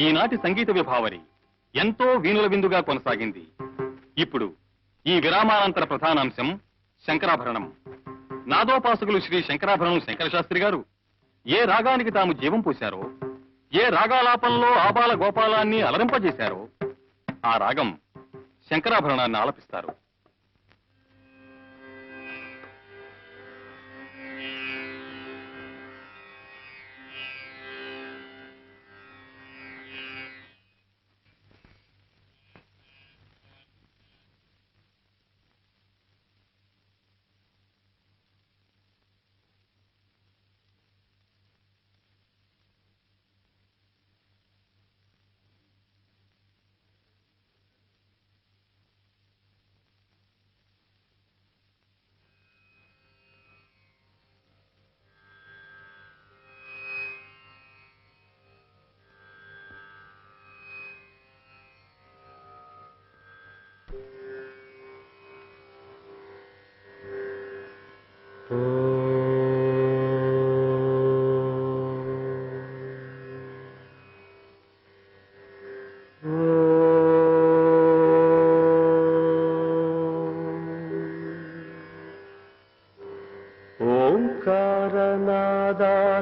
ఈనాటి సంగీత విభావరి ఎంతో వీణుల విందుగా కొనసాగింది. ఇప్పుడు ఈ విరామానంతర ప్రధానాంశం శంకరాభరణం. నాదోపాసకులు శ్రీ శంకరాభరణం శంకరశాస్త్రి గారు ఏ రాగానికి తాము జీవం పోశారో, ఏ రాగాలాపంలో ఆబాల గోపాలాన్ని అలరింపజేశారో ఆ రాగం శంకరాభరణాన్ని ఆలపిస్తారు.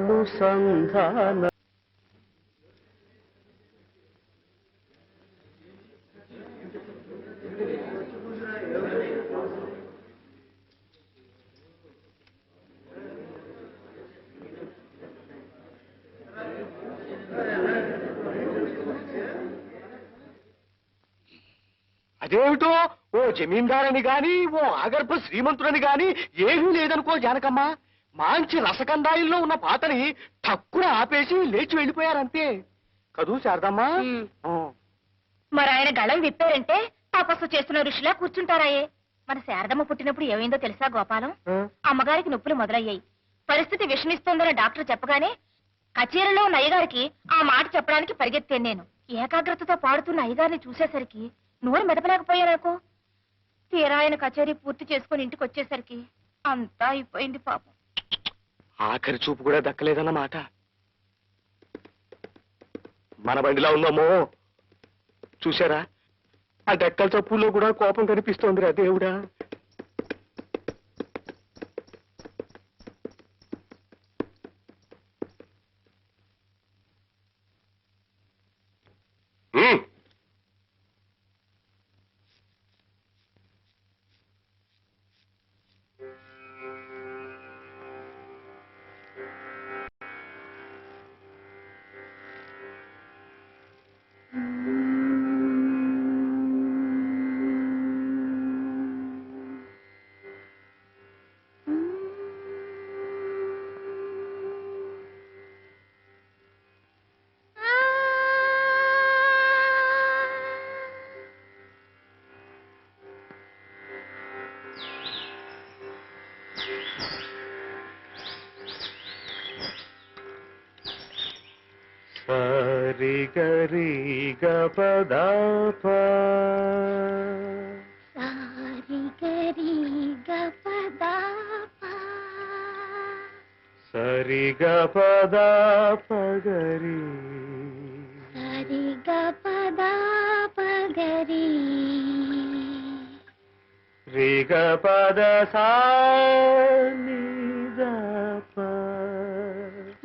ఓంకారనాదానుసంధాన అదేమిటో ఓ జమీందారని గాని ఓ ఆగర్భ శ్రీమంతుడని గాని ఏమీ లేదనుకో జానకమ్మ. మంచి రసకందాయిల్లో ఉన్న పాతని తక్కువ ఆపేసి లేచి వెళ్ళిపోయారంతే కదూ శారదమ్మా. మరి ఆయన గళం విప్పారంటే తపస్సు చేస్తున్న ఋషిలా కూర్చుంటారాయే. మన శారదమ్మ పుట్టినప్పుడు ఏమైందో తెలుసా గోపాలం? అమ్మగారికి నొప్పులు మొదలయ్యాయి. పరిస్థితి విషమిస్తోందని డాక్టర్ చెప్పగానే కచేరీలో ఉన్న అయ్యగారికి ఆ మాట చెప్పడానికి పరిగెత్తాను నేను. ఏకాగ్రతతో పాడుతున్న అయ్యగారిని చూసేసరికి నోరు మెదపలేకపోయానుకో. తీరా ఆయన కచేరీ పూర్తి చేసుకుని ఇంటికి వచ్చేసరికి అంతా అయిపోయింది పాపం. ఆఖరి చూపు కూడా దక్కలేదన్నమాట. మన బండిలా ఉందమ్మో. చూసారా, ఆ డెక్కల చప్పుల్లో కూడా కోపం కనిపిస్తోందిరా దేవుడా. సరి గరి గపదప సారి గరి గపదప సరి గపదప గరి సరి గపదప గరి రి గపద సా ని దప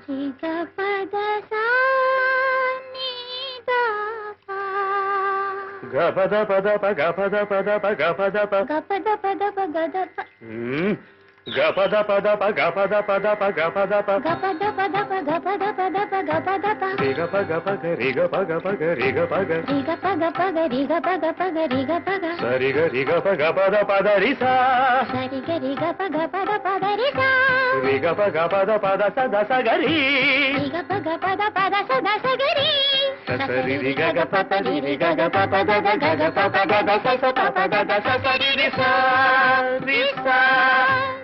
రి గపద సా ని దప గపద పదప గపద పదప గపద ప గపద పదప గదప గపద పదప గపద పదప గపద ప గపద పదప గపద పదప గపద ప రి గప గప గరి గప గప గరి గప గ రి గప గప గరి గప గప గరి గప గ సరి గరి గప గపద పద రి సా సరి గరి గప గపద పద రి సా రి గప గపద పద సద స గరి రి గప గపద పద సద స గరి సరి రి గ గ ప ప రి రి గ గ ప ప గ గ గ గ ప ప గ గ స స ప ప గ గ స స రి రి సా రి సా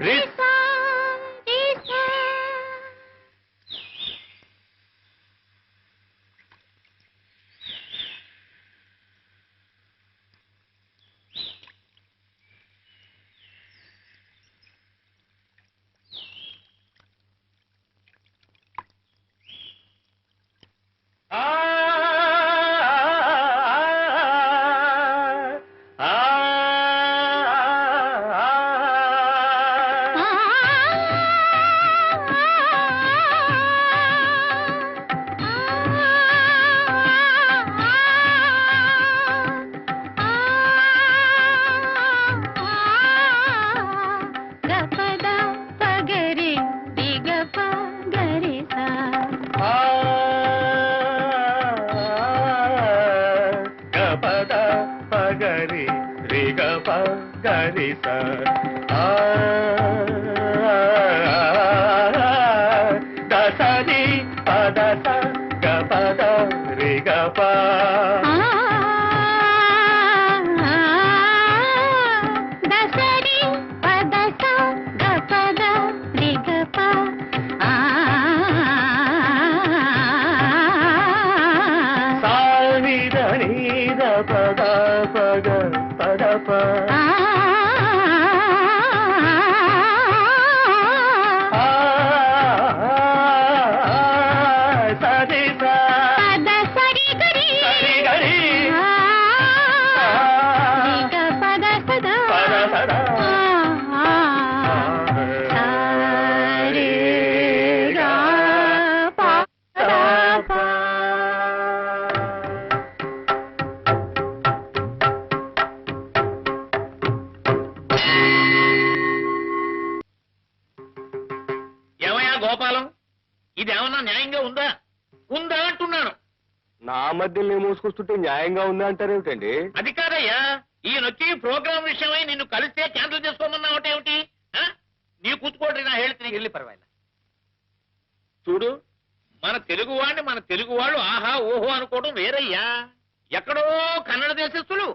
రి సా. రి స దసరి పద స గ పద రి గ ప దసరి పద స గ పద రి గ ప పద పగ పద ప సరి పద సరి గరి గరి పద సద పద సద గోపాలం, ఇదేమన్నా న్యాయంగా ఉందా? ఉందా అంటున్నాను. నా మధ్యలో మోసుకొస్తుంటే న్యాయంగా ఉందా అంటారేమిటండి? అది కాదయ్యా, ఈయనొచ్చి ప్రోగ్రామ్ విషయమై నిన్ను కలిస్తే క్యాన్సిల్ చేసుకోమన్నావుటేమిటి? నీ కూతుకోటి నా హేళితే వెళ్ళి పర్వాలేదు. చూడు, మన తెలుగు వాళ్ళు ఆహా ఓహో అనుకోవడం వేరయ్యా. ఎక్కడో కన్నడ దేశస్తులు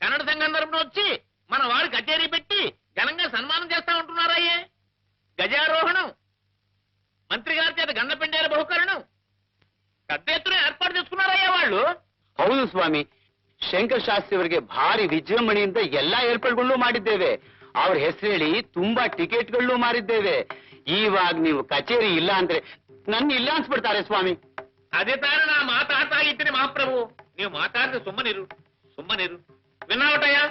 కన్నడ సంఘం తరపున వచ్చి మన వారి కచేరీ పెట్టి ఘనంగా సన్మానం చేస్తా ఉంటున్నారయ్యే. గజారోహణం, మంత్రి గారి చేత గండపెండేల బహుకరణం పెద్ద ఎత్తున ಏರ್ಪಾಡು చేసుకున్నారయ్యಾ వాళ్ళు. ಹೌದು ಸ್ವಾಮಿ, ಶಂಕರ್ ಶಾಸ್ತ್ರಿ ಅವರಿಗೆ ಭಾರಿ ವಿಜೃಂಭಣೆಯಿಂದ ಎಲ್ಲಾ ಏರ್ಪಾಡುಗಳು ಮಾಡಿದ್ದೇವೆ. ಅವ್ರ ಹೆಸರು ಹೇಳಿ ತುಂಬಾ ಟಿಕೆಟ್ಗಳು ಮಾರಿದ್ದೇವೆ. ಇವಾಗ ನೀವು ಕಚೇರಿ ಇಲ್ಲ ಅಂದ್ರೆ ನನ್ನ ಇಲ್ಲ ಅನ್ಸ್ಬಿಡ್ತಾರೆ ಸ್ವಾಮಿ. అదే తాను నా మాట ఆటాగిచ్చిన మహాప్రభు. నీవు మాట్లాడితే సుమ్మనిరు. విన్నావటయ్యా,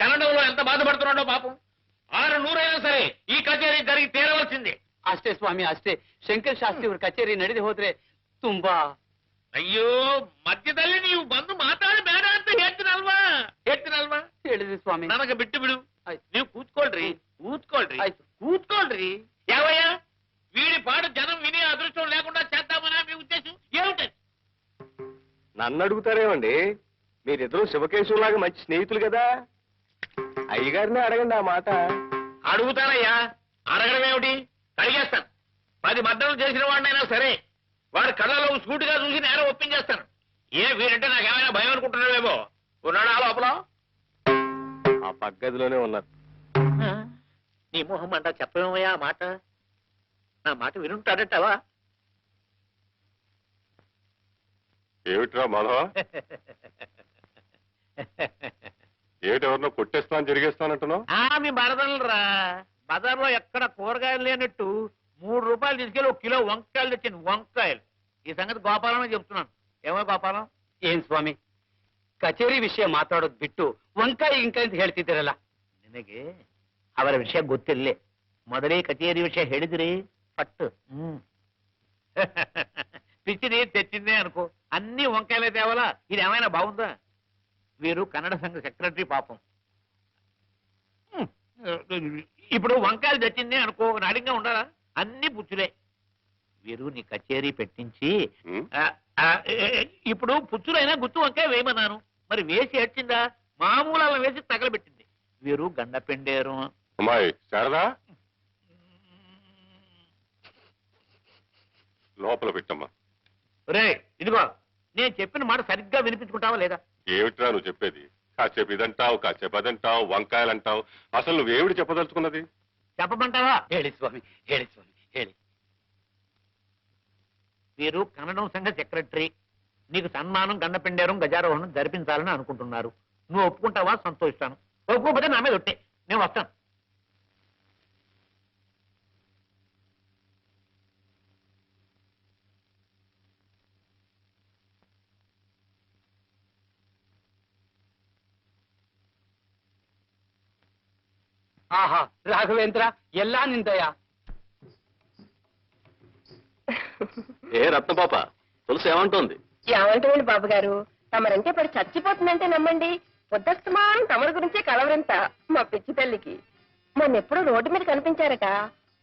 కన్నడంలో ఎంత బాధపడుతున్నాడో పాపం. 600 అయినా సరే ఈ కచేరీ జరిగి తీరవలసిందే. ಅಷ್ಟೇ ಸ್ವಾಮಿ, ಅಷ್ಟೇ. ಶಂಕರ್ ಶಾಸ್ತ್ರಿ ಅವ್ರ ಕಚೇರಿ ನಡೆದು ಹೋದ್ರೆ ತುಂಬಾ. ಅಯ್ಯೋ ಮಧ್ಯದಲ್ಲಿ ನೀವು ಬಂದು ಮಾತಾಡಿ ಬೇಡ ಅಂತ ಹೇಳ್ತೀನಲ್ವಾ ಹೇಳಿದ್ರಿ ಸ್ವಾಮಿ. ನನಗೆ ಬಿಟ್ಟು ಬಿಡು. ನೀವು ಕೂತ್ಕೊಳ್ರಿ. ಆಯ್ತು. కూత్కోండి. ఏవయ్యా, వీడి పాడు జనం వినే అదృష్టం లేకుండా చేద్దామనా మీ ఉద్దేశం ఏమిటి? నన్ను అడుగుతారేమండి? మీరిద్దరూ శివకేశవులాగా మంచి స్నేహితులు కదా, అయ్యగారినే అడగండి ఆ మాట. అడుగుతానయ్యా, అడగడం ఏమిటి? కడిగేస్తాను. 10 మద్దతులు చేసిన వాడినైనా సరే వాడి కళ్ళలో సూటిగా చూసి నేరం ఒప్పించేస్తాను. వీడంటే నాకేమైనా భయం అనుకుంటున్నావేమో. ఉన్నాడా లోపల? ఆ పగ్గదిలోనే ఉన్నారు. నీ మొహం అంట చెప్పమయ్యా ఆ మాట. నా మాట వినుంటాడటవా? ఏమిట్రా మాధవ, ఏమిటెవరినో కొట్టేస్తాను జరిగేస్తానంటున్నావు? మీ బరదనరా, బజార్లో ఎక్కడ కూరగాయలు లేనట్టు 3 రూపాయలు తీసుకెళ్ళి 1 కిలో వంకాయలు తెచ్చింది. వంకాయలు. ఈ సంగతి గోపాలమే చెప్తున్నాను. ఏమో గోపాలం? ಏನ್ ಸ್ವಾಮಿ, ಕಚೇರಿ ವಿಷಯ ಮಾತಾಡೋದ್ ಬಿಟ್ಟು ವಂಕಾಯಿ ಗಿಂಕಾಯಿ ಅಂತ ಹೇಳ್ತಿದ್ದೀರಲ್ಲ. ನಿನಗೆ ಅವರ ವಿಷಯ ಗೊತ್ತಿರಲಿ. ಮೊದಲೇ ಕಚೇರಿ ವಿಷಯ ಹೇಳಿದ್ರಿ పట్టు. పిచ్చిని తెచ్చిందే అనుకో, అన్ని వంకాయలే తేవాలా? ఇది ఏమైనా బాగుందా? వీరు కన్నడ సంఘ సెక్రటరీ పాపం. ఇప్పుడు వంకాయలు తెచ్చిందే అనుకో, నాడిగా ఉండాలా? అన్ని పుచ్చులే. వీరు నీ కచేరీ పెట్టించి ఇప్పుడు పుచ్చులైనా గుత్తు వంకాయ వేయమన్నాను. మరి వేసి ఏడ్చిందా? మామూలు అలా వేసి తగలబెట్టింది. వీరు గండ పెండేరు. అమ్మాయి శారదా, లోపల పెట్టమ్మా. రే ఇదిగో, నేను చెప్పిన మాట సరిగ్గా వినిపించుకుంటావా లేదా? ఏమిట్రా నువ్వు చెప్పేది? కాసేపు ఇదంటావు, కాసేపు అదంటావు, వంకాయలంటావు. అసలు నువ్వేమిటి చెప్పదలుచుకున్నది? చెప్పమంటావా? ಹೇಳಿ ಸ್ವಾಮಿ, ಹೇಳಿ ಸ್ವಾಮಿ, ಹೇಳಿ. వీరు కన్నడం సంఘ సెక్రటరీ. నీకు సన్మానం, గండపెండేరం, గజారోహణం జరిపించాలని అనుకుంటున్నారు. నువ్వు ఒప్పుకుంటావా? సంతోషిస్తాను. ఒప్పుకోకపోతే నా మీద ఒట్టే, నేను వస్తాను. ఆహా, రాఘవేంద్ర, ఎల్లా నిందయా. ఏ రత్నపాప, తులసి ఏమంటోంది? ఏమంటారండి బాబు గారు, తమరంటే పడి చచ్చిపోతుందంటే నమ్మండి. పొద్దస్తమానం తమరి గురించే కలవరంత మా పిచ్చి తల్లికి. మొన్నెప్పుడో రోడ్డు మీద కనిపించారట.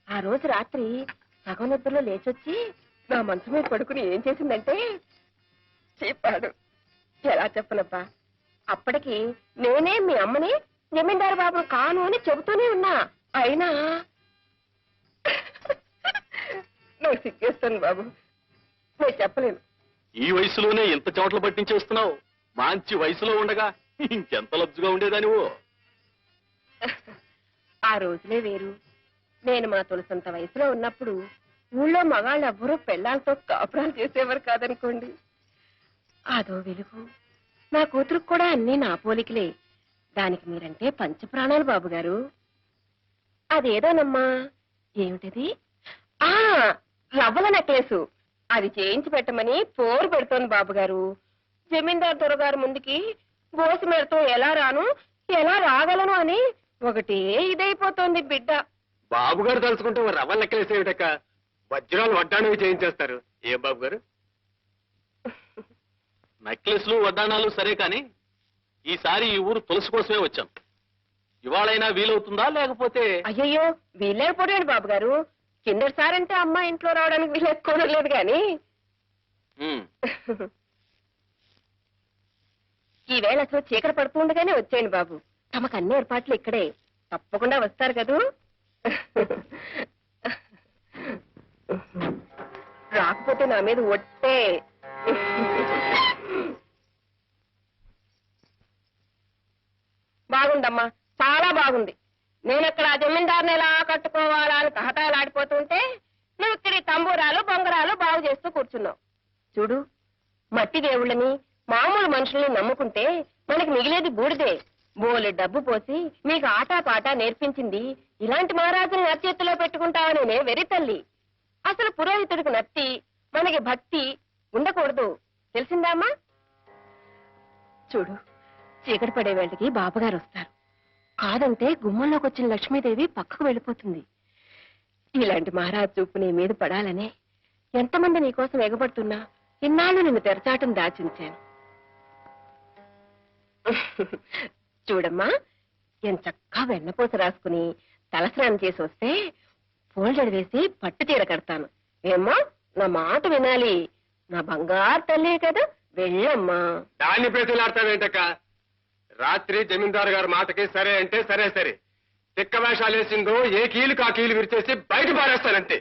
ఆ రోజు రాత్రి సగం నిద్రలో లేచొచ్చి నా మనసు మీద పడుకుని ఏం చేసిందంటే చెప్పాడు. ఎలా చెప్పనబ్బా, అప్పటికి నేనే మీ అమ్మని జమీందారు బాబు కాను అని చెబుతూనే ఉన్నా. అయినా నాకు సిగ్గేస్తాను బాబు, నేను చెప్పలేను. ఈ వయసులోనే ఎంత చెమటలు పట్టించేస్తున్నావు? మంచి వయసులో ఉండగా ఇంకెంత లబ్జుగా ఉండేదానివో. ఆ రోజులే వేరు. నేను మా తులసంత వయసులో ఉన్నప్పుడు ఊళ్ళో మగాళ్ళు ఎవ్వరూ పెళ్ళాలతో కాపురాలు చేసేవారు కాదనుకోండి. అదో వెలుగు. నా కూతురుకు కూడా అన్నీ నా పోలికలే. దానికి మీరంటే పంచప్రాణాలు బాబు గారు. అదేదోనమ్మా, ఏమిటది? ఆ రవ్వల నెక్లెసు. అది చేయించి పెట్టమని పోరు పెడుతోంది బాబు గారు. జమీందారు దొరగారు ముందుకి గోసి మేరతో ఎలా రాను, ఎలా రాగలను అని ఒకటే ఇదైపోతోంది బిడ్డ. బాబు గారు తలుచుకుంటే రవ్వ లెక్కలేసేమిటక్క, వజ్రాలు వడ్డాణవి చేయించేస్తారు. ఏం బాబు గారు? నెక్లెస్లు వడ్డాణాలు సరే కాని ఈసారి ఈ ఊరు తులసి కోసమే వచ్చాం. ఇవాళైనా వీలవుతుందా లేకపోతే? అయ్యయ్యో, వీలేకపోయాడు బాబు గారు. కిందటిసారంటే అమ్మ ఇంట్లో రావడానికి వీలేసుకోవడం లేదు గాని ఉమ్, ఈ వేళ అసలు చీకటి పడుతూ ఉండగానే వచ్చేయండి బాబు. తమకు అన్ని ఏర్పాట్లు ఇక్కడే. తప్పకుండా వస్తారు కదూ. రాకపోతే నా మీద ఒట్టే. బాగుందమ్మా, చాలా బాగుంది. నేనెక్కడ ఆ జమీందారుని ఎలా కట్టుకోవాలా అని తహతాలాడిపోతుంటే నువ్వు ఇక్కడి తంబూరాలు బొంగరాలు బాగు చేస్తూ కూర్చున్నావు. చూడు, మట్టి దేవుళ్ళని మామూలు మనుషుల్ని నమ్ముకుంటే మనకి మిగిలేది బూడిదే. బోలె డబ్బు పోసి మీకు ఆటా పాటా నేర్పించింది ఇలాంటి మహారాజుని నచ్చేత్తులో పెట్టుకుంటావనే వెరి తల్లి. అసలు పురోహితుడికి నత్తి, మనకి భక్తి ఉండకూడదు, తెలిసిందామా? చూడు, చీకటి పడే వేళకి బాబుగారు వస్తారు. కాదంటే గుమ్మంలోకి వచ్చిన లక్ష్మీదేవి పక్కకు వెళ్ళిపోతుంది. ఇలాంటి మహారాజు చూపు నీ మీద పడాలనే ఎంతమంది నీకోసం ఎగబడుతున్నా ఇన్నాళ్ళు నిన్ను తెరచాటం దాచించాను. చూడమ్మా, ఎంచక్కా వెన్నపూస రాసుకుని తలస్నానం చేసి వస్తే ఫోల్డర్ వేసి పట్టు చీర కడతాను. ఏమ్మా, నా మాట వినాలి. నా బంగారు తల్లి కదా, వెళ్ళమ్మా. దాన్ని ప్రతిలాడతావేంటక్క? రాత్రి జమీందారు గారి మాటకి సరే అంటే సరే సరే. తిక్క వేషాలు వేసిందో ఏ కీలుకి ఆ కీలు విరిచేసి బయట పారేస్తానంతే.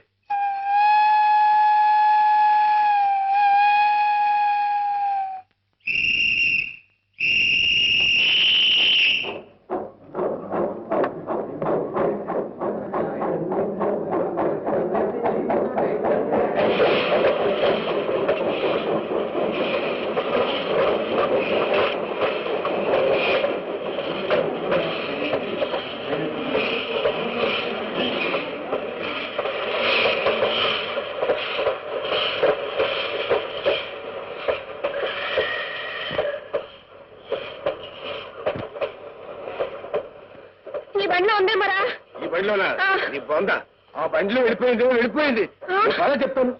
ఈ బండిలో ఉందే మరా? ఈ బండిలోనా? నీ బొంద. ఆ బండిలో వెళ్ళిపోయింది. బాగా చెప్తాను.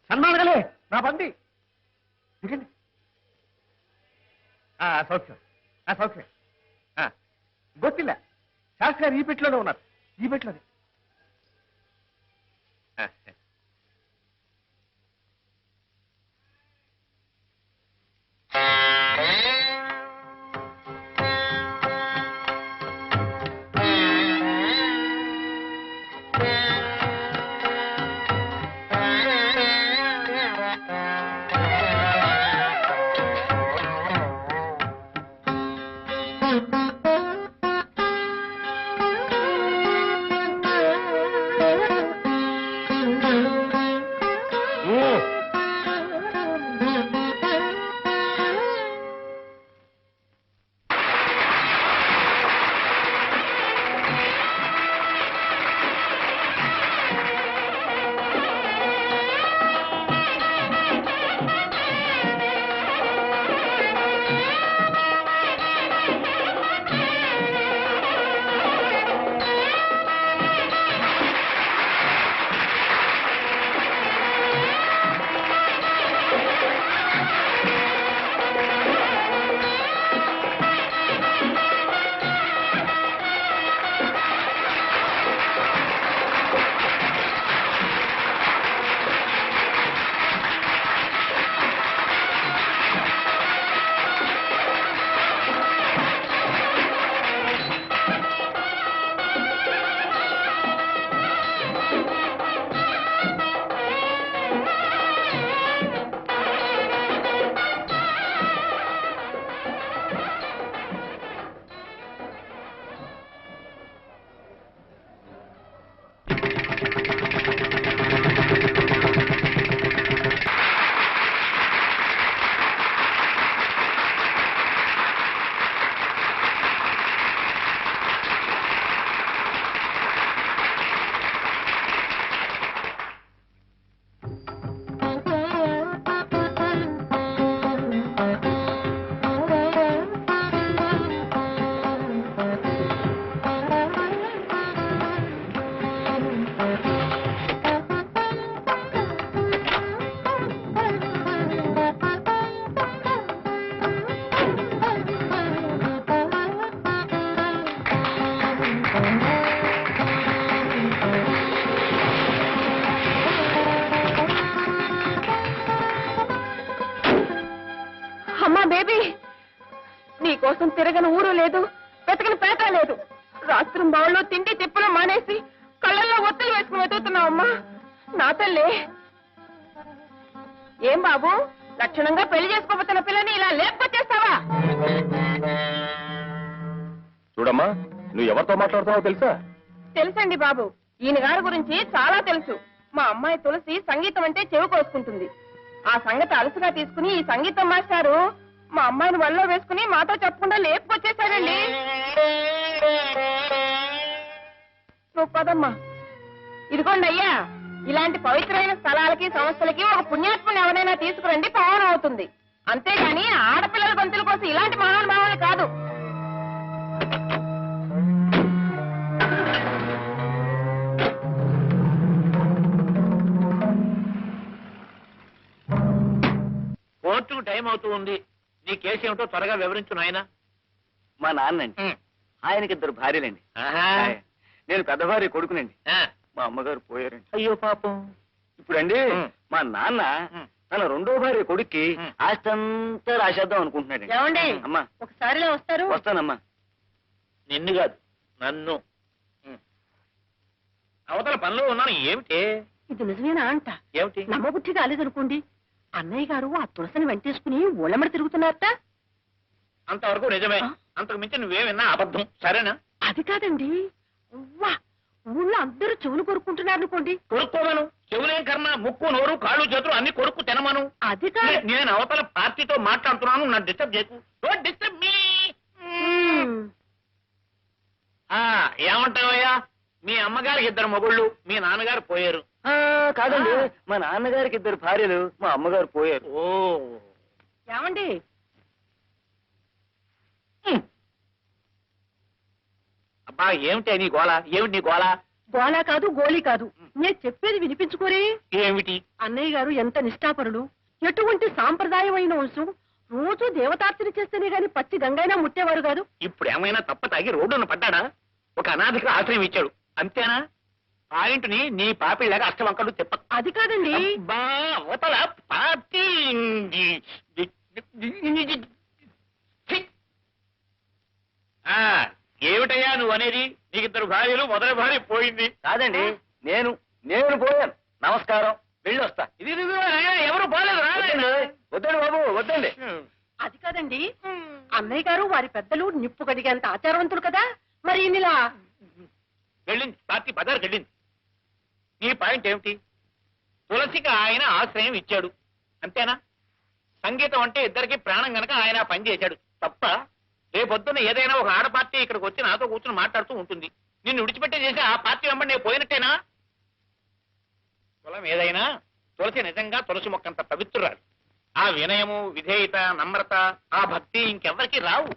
సన్మానగలే నా బండి దిగండి. సౌఖ్యం, సౌఖ్యం. గొత్తిల్ల శాస్త్రి గారు ఈ పెట్టిలోనే ఉన్నారు. ఈ పెట్టిలోనే. అమ్మా బేబీ, నీకోసం తిరగని ఊరు లేదు, వెతకని పేట లేదు. రాత్రి బావుల్లో తిండి తిప్పులు మానేసి కళ్ళల్లో ఒత్తులు వేసుకుని వెతుకుతున్నావమ్మా. నా తల్లి, ఏం బాబు లక్షణంగా పెళ్లి చేసుకోబోతున్న పిల్లని ఇలా లేపుకొచ్చేస్తావా? చూడమ్మా, నువ్వు ఎవరితో మాట్లాడుతున్నావో తెలుసా? తెలుసండి బాబు, ఈయన గారి గురించి చాలా తెలుసు. మా అమ్మాయి తులసి సంగీతం అంటే చెవి కోసుకుంటుంది. ఆ సంగతి అలసుగా తీసుకుని ఈ సంగీతం మాస్టారు మా అమ్మాయిని వల్లో వేసుకుని మాతో చెప్పకుండా లేపుకొచ్చేసాడండి. నువ్వు పదమ్మా. ఇదిగోండి అయ్యా, ఇలాంటి పవిత్రమైన స్థలాలకి సంస్థలకి ఒక పుణ్యాత్మని ఎవరైనా తీసుకురండి, పావనం అవుతుంది. అంతేగాని ఆడపిల్లల గొంతుల కోసం ఇలాంటి మహానుభావాలు కాదు. కోర్టుకు టైం అవుతూ ఉంది. నీ కేసు ఏమిటో త్వరగా వివరించు నాయన. మా నాన్నండి, ఆయనకి 2 భార్యలండి. నేను పెద్ద భార్య కొడుకునండి. మా అమ్మగారు పోయారండి. అయ్యో పాపం. ఇప్పుడండి మా నాన్న తన 2వ భార్య కొడుక్కి ఆస్తి అంతా రాసేద్దాం అనుకుంటున్నాడండి. ఏమండి అమ్మా ఒకసారిలో వస్తారు? వస్తానమ్మా. నిన్ను కాదు నన్ను. అవతల పనిలో ఉన్నాను. ఏమిటి ఇది నిజమేనా అంట? ఏమిటి? నమ్మబుద్ధి కాలేదనుకోండి. అన్నయ్య గారు ఆ తులసిని వెంటేసుకుని ఊళ్ళమ్మడి తిరుగుతున్నారట. అంతవరకు నిజమే. అంతకు మించి నువ్వేమన్నా అబద్ధం. సరేనా? అది కాదండి, ఊళ్ళో అందరూ చెవులు కొరుక్కుంటున్నారు అనుకోండి. కొరుక్కోమను. చెవులేం కర్మ, ముక్కు నోరు కాళ్ళు చేతులు అన్ని కొరుక్కు తినమను. అది కాదు. నేను అవతల పార్టీతో మాట్లాడుతున్నాను. నన్ను డిస్టర్బ్ చేయకు. Don't disturb me. ఏమంటావయ్యా? మీ అమ్మగారికి 2 మొగుళ్ళు, మీ నాన్నగారు పోయారు. కాదండి, మా నాన్నగారికి 2 భార్యలు, మా అమ్మగారు పోయారు. ఓ ఏమండి అబ్బా, ఏమిటి నీ గోళ? ఏమిటి నీ గోళ? గోళా కాదు, గోళీ కాదు. నేను చెప్పేది వినిపించుకోరే. ఏమిటి? అన్నయ్య గారు ఎంత నిష్ఠాపరుడు, ఎటువంటి సాంప్రదాయమైన వంశం. రోజు దేవతార్చన చేస్తేనే గాని పచ్చి గంగైనా ముట్టేవారు కాదు. ఇప్పుడు ఏమైనా తప్ప తాగి రోడ్డున పడ్డాడా? ఒక అనాథకి ఆశ్రయం ఇచ్చాడు, అంతేనా? పాయింట్ని నీ పాపిళ్ళగా అష్టవంకలు చెప్ప. అది కాదండి. అబ్బా, అవతల పార్టీ. ఏమిటయ్యా నువ్వు అనేది? నీకు 2 భార్యలు, మొదటి భార్య పోయింది. కాదండి, నేను పోయాను. నమస్కారం, వెళ్ళొస్తా. ఇది ఎవరు పోలేదు. రాలేదు. వద్దండి బాబు, వద్దండి. అది కాదండి, అన్నయ్య గారు వారి పెద్దలు నిప్పు కడిగేంత ఆచారవంతులు కదా. మరి ఈయనలా వెళ్ళింది, పార్టీ బజార్కి వెళ్ళింది. నీ పాయింట్ ఏమిటి? తులసికి ఆయన ఆశ్రయం ఇచ్చాడు, అంతేనా? సంగీతం అంటే ఇద్దరికి ప్రాణం గనక ఆయన పని చేశాడు, తప్ప రేపొద్దున ఏదైనా ఒక ఆడ పార్టీ ఇక్కడికి వచ్చి నాతో కూర్చుని మాట్లాడుతూ ఉంటుంది. నిన్ను విడిచిపెట్టే చేసి ఆ పార్టీ వెంబడి నేను పోయినట్టేనా? కులం ఏదైనా తులసి నిజంగా తులసి మొక్కంత పవిత్రురాలు. ఆ వినయము, విధేయత, నమ్రత, ఆ భక్తి ఇంకెవ్వరికి రావు.